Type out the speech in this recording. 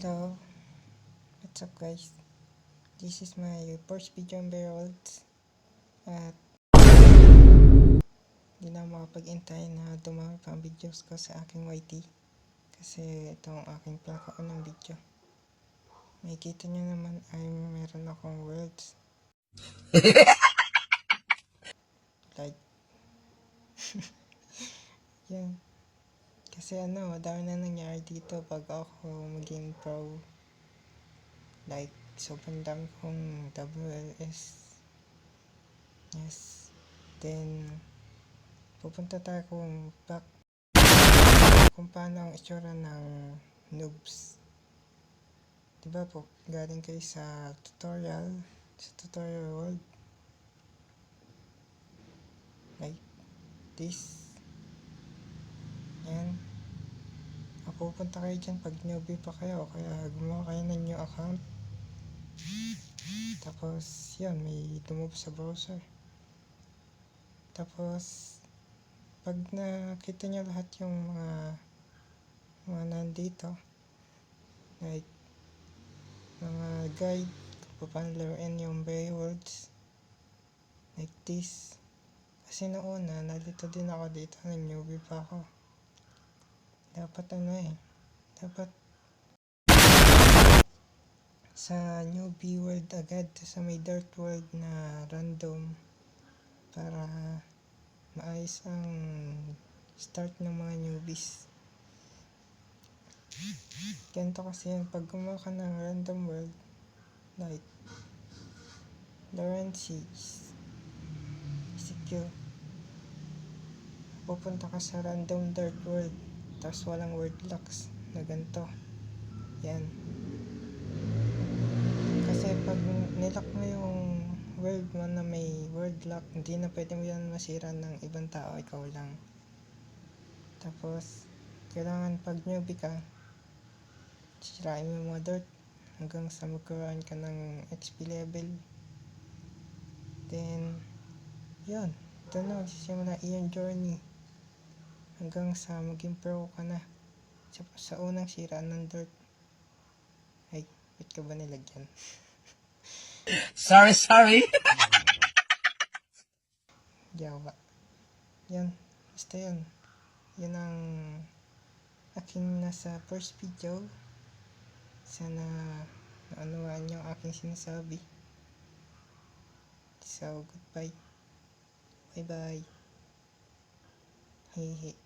Hello, what's up guys? This is my first video on Berolds at hindi na makapag-intay na dumami pang videos ko sa aking YT kasi ito ang aking pinakaunang video. Makikita nyo naman ay meron akong words like yan. Kasi dami na nangyari dito pag ako maging pro. Like, sobrang dami kong WLS. Yes. Then, pupunta tayo back kung paano ang itsura ng noobs. Diba po, galing kayo sa tutorial world. Like this. Yan. Pupunta kayo dyan pag newbie pa kayo, kaya gumawa kayo ng new account. Tapos, yan, may lumabas sa browser. Tapos, pag nakita nyo lahat yung mga nandito, like, mga guide kung paano laruin yung Berolds, like this. Kasi noon nalito din ako dito, nang newbie pa ako. Dapat dapat sa newbie world agad, sa may dirt world na random para maayos ang start ng mga newbies. Ganito kasi yan, pag gumawa ka ng random world like Laurency CQ, pupunta ka sa random dirt world tapos walang word locks na ganito. Yan. Kasi pag nilock mo yung world mo na may word lock, hindi na pwede mo yan masira ng ibang tao, ikaw lang. Tapos, kailangan pag newbie ka, sirain mo yung mga dirt hanggang sa magkaroon ka ng XP level. Then, yun. Ito na, magsisimula iyong journey hanggang sa maging pro ka na sa unang sira ng dirt. Ay, ba't ka ba nilagyan? Sorry. Jawa. Yan. Basta yun. Yun ang aking nasa first video. Sana naunawaan nyo ang aking sinasabi. So, goodbye. Bye-bye. Hehe.